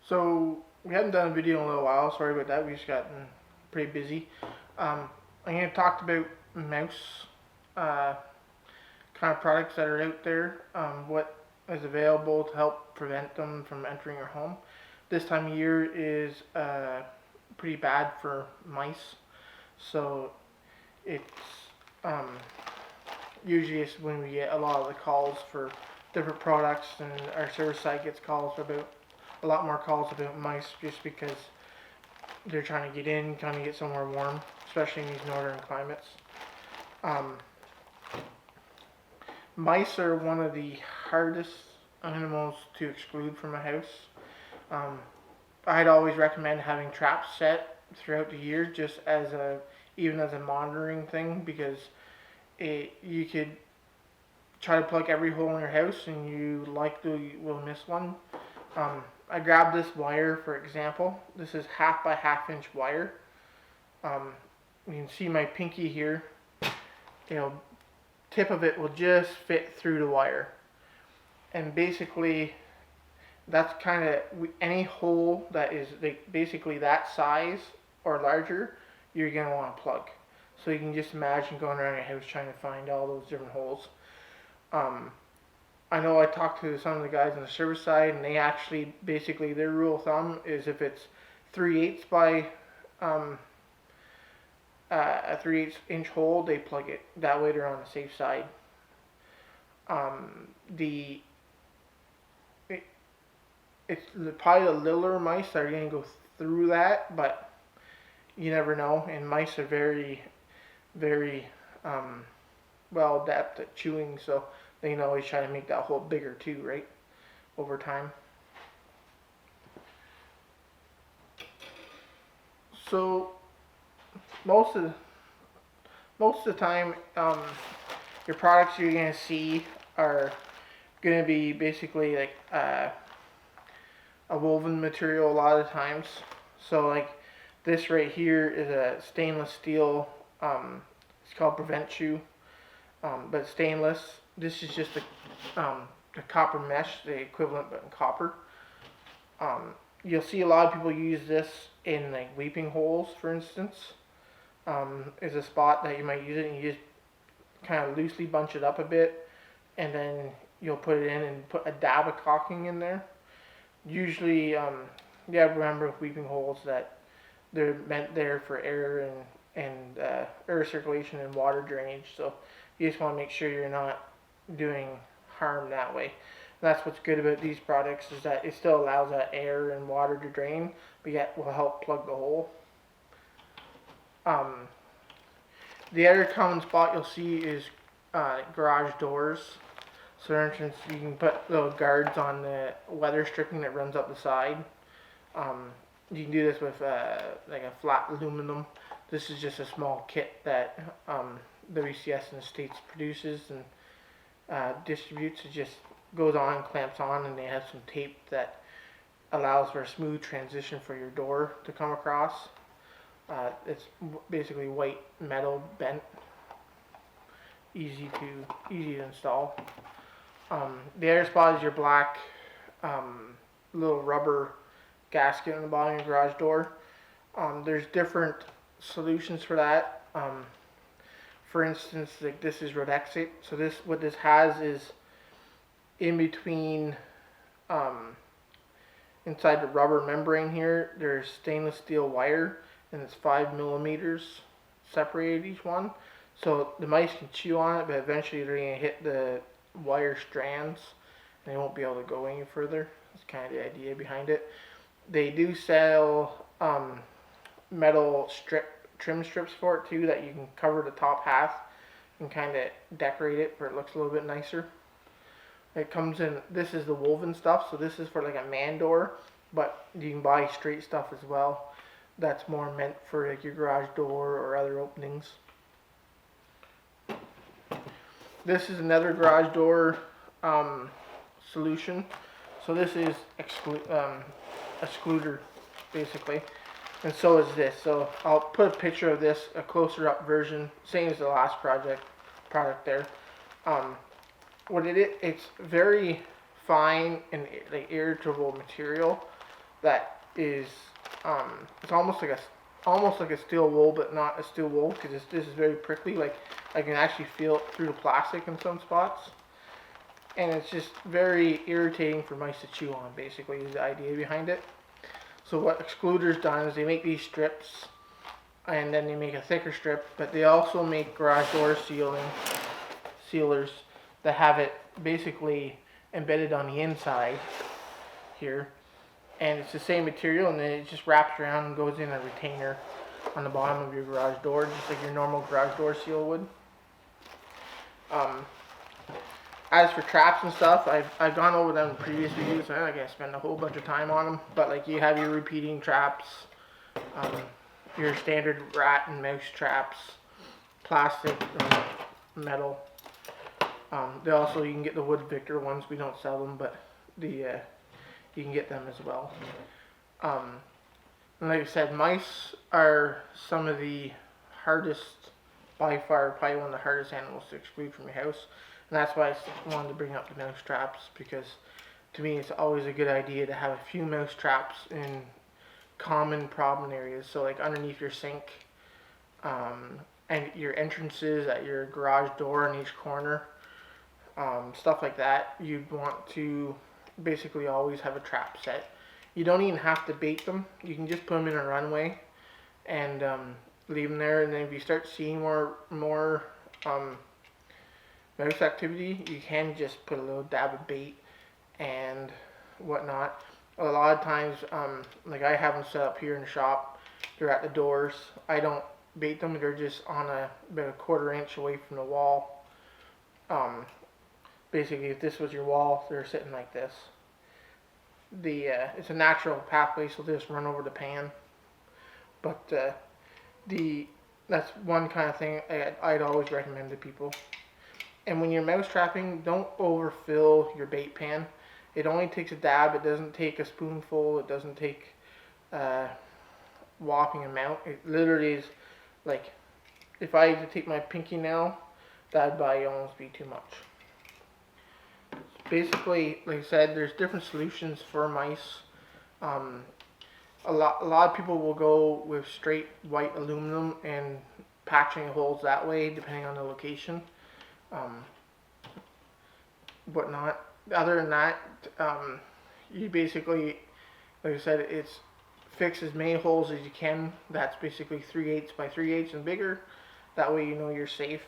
So we haven't done a video in a little while. Sorry about that. We just gotten pretty busy. I'm going to talk about mouse uh, kind of products that are out there. What is available to help prevent them from entering your home. This time of year is pretty bad for mice. So it's um, usually it's when we get a lot of the calls for different products, and our service side gets calls about a lot more calls about mice just because they're trying to get in, trying to get somewhere warm, especially in these northern climates. Um, Mice are one of the hardest animals to exclude from a house. Um, I'd always recommend having traps set throughout the year, just as a even as a monitoring thing, because you could try to plug every hole in your house and you likely will miss one. I grabbed this wire for example. This is 1/2 by 1/2 inch wire. Um, you can see my pinky here. Tip of it will just fit through the wire, and basically that's kind of any hole that is basically that size or larger, you're gonna want to plug. So you can just imagine going around your house trying to find all those different holes. I know I talked to some of the guys on the service side, and they actually basically their rule of thumb is if it's 3/8 by a 3/8 inch hole, they plug it. That way they're on the safe side. The it's probably the littler mice that are going to go through that, but you never know. And mice are very, very well adept at chewing, so they can always try to make that hole bigger too, right? Over time. So most of the time, your products you're gonna see are gonna be basically like a woven material a lot of times. So like this right here is a stainless steel. It's called Prevent Chew, but it's stainless. This is just a copper mesh, the equivalent but in copper. You'll see a lot of people use this in like weeping holes, for instance. Is a spot that you might use it, and you just kind of loosely bunch it up a bit, and then you'll put it in and put a dab of caulking in there. Usually, remember with weeping holes that they're meant there for air and air circulation and water drainage. So you just want to make sure you're not doing harm that way. And that's what's good about these products, is that it still allows that air and water to drain, but yet will help plug the hole. The other common spot you'll see is garage doors. So for instance, you can put little guards on the weather stripping that runs up the side. You can do this with like a flat aluminum. This is just a small kit that WCS in the States produces and distributes. It just goes on, clamps on, and they have some tape that allows for a smooth transition for your door to come across. It's basically white metal bent, easy to install. The other spot is your black little rubber gasket on the bottom of your garage door. There's different solutions for that. For instance, like this is Rodexit. So what this has is in between inside the rubber membrane here, there's stainless steel wire, and it's 5 millimeters separated each one. So the mice can chew on it, but eventually they're going to hit the wire strands and they won't be able to go any further. That's kind of the idea behind it. They do sell metal trim strips for it too, that you can cover the top half and kind of decorate it where it looks a little bit nicer. It comes in, this is the woven stuff, so this is for like a man door, but you can buy straight stuff as well. That's more meant for like your garage door or other openings. This is another garage door solution. So this is excluder basically, and so is this. So I'll put a picture of this, a closer up version, same as the last product there. It's very fine and like irritable material that is it's almost like a steel wool, but not a steel wool, because this is very prickly. Like I can actually feel it through the plastic in some spots, and it's just very irritating for mice to chew on. Basically, is the idea behind it. So what Excluder's done is they make these strips, and then they make a thicker strip, but they also make garage door sealers that have it basically embedded on the inside here, and it's the same material, and then it just wraps around and goes in a retainer on the bottom of your garage door, just like your normal garage door seal would. As for traps and stuff, I've gone over them in previous videos. I'm not gonna spend a whole bunch of time on them, but like you have your repeating traps, your standard rat and mouse traps, plastic, metal. They also, you can get the wood Victor ones. We don't sell them, but you can get them as well. And like I said, mice are some of the hardest, by far, probably one of the hardest animals to exclude from your house. And that's why I wanted to bring up the mouse traps, because to me it's always a good idea to have a few mouse traps in common problem areas. So like underneath your sink, and your entrances at your garage door in each corner, stuff like that. You'd want to basically always have a trap set. You don't even have to bait them. You can just put them in a runway and leave them there. And then if you start seeing more mouse activity, you can just put a little dab of bait and whatnot. A lot of times, like I have them set up here in the shop. They're at the doors. I don't bait them. They're just on about a 1/4 inch away from the wall. Basically, if this was your wall, they're sitting like this. It's a natural pathway, so they'll just run over the pan. But that's one kind of thing I'd always recommend to people. And when you're mouse trapping, don't overfill your bait pan. It only takes a dab. It doesn't take a spoonful. It doesn't take a whopping amount. It literally is like, if I had to take my pinky nail, that'd probably almost be too much. Basically, like I said, there's different solutions for mice. A lot of people will go with straight white aluminum and patching holes that way, depending on the location. Whatnot. Other than that, you basically, like I said, it's fix as many holes as you can. That's basically 3/8 by 3/8 and bigger. That way you know you're safe,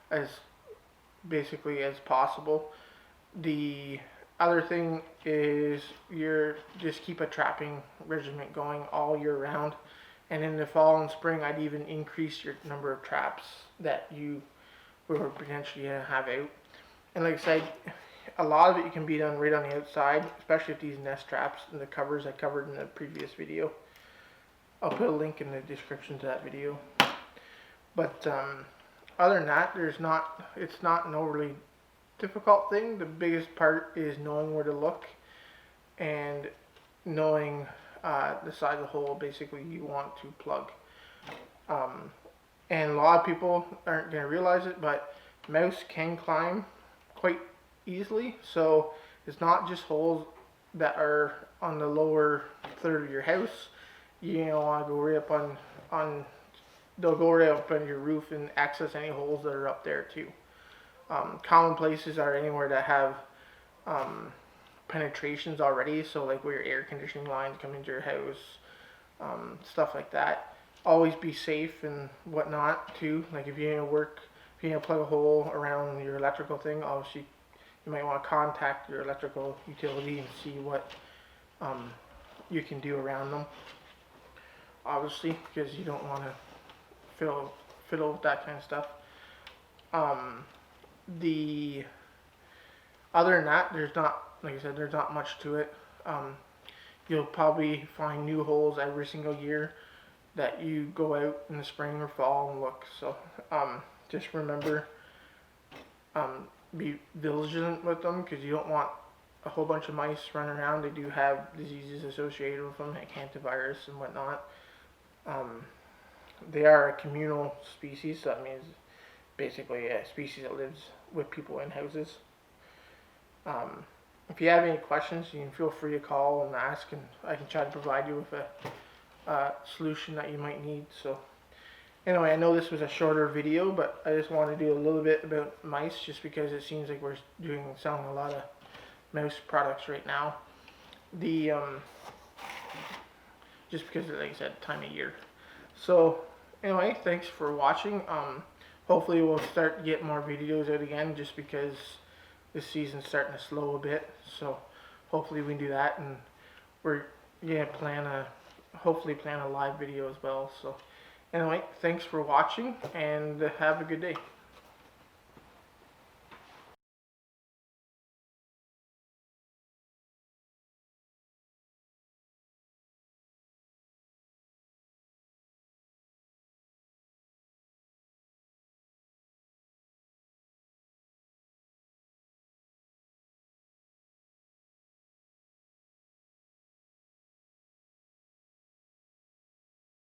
as basically as possible. The other thing is just keep a trapping regimen going all year round. And in the fall and spring, I'd even increase your number of traps that you will potentially have out. And like I said, a lot of it can be done right on the outside, especially with these nest traps and the covers I covered in the previous video. I'll put a link in the description to that video. But other than that, it's not an overly difficult thing. The biggest part is knowing where to look and knowing the size of the hole basically you want to plug. And a lot of people aren't going to realize it, but mouse can climb quite easily. So it's not just holes that are on the lower third of your house. You don't want to go right up on they'll go right up on your roof and access any holes that are up there too. Common places are anywhere that have penetrations already, so like where your air conditioning lines come into your house, stuff like that. Always be safe and whatnot too. Like if you're gonna plug a hole around your electrical thing, obviously you might want to contact your electrical utility and see what you can do around them. Obviously, because you don't want to fiddle with that kind of stuff. Other than that, like I said, there's not much to it. You'll probably find new holes every single year that you go out in the spring or fall and look. So just remember, be vigilant with them, because you don't want a whole bunch of mice running around. They do have diseases associated with them, like hantavirus and whatnot. They are a communal species, so that means basically a species that lives with people in houses. if you have any questions, you can feel free to call and ask, and I can try to provide you with a solution that you might need. So anyway, I know this was a shorter video, but I just want to do a little bit about mice, just because it seems like we're selling a lot of mouse products right now. The just because, like I said, time of year. So anyway, thanks for watching. Hopefully we'll start to get more videos out again, just because this season's starting to slow a bit. So hopefully we can do that, and we're gonna hopefully plan a live video as well. So anyway, thanks for watching, and have a good day.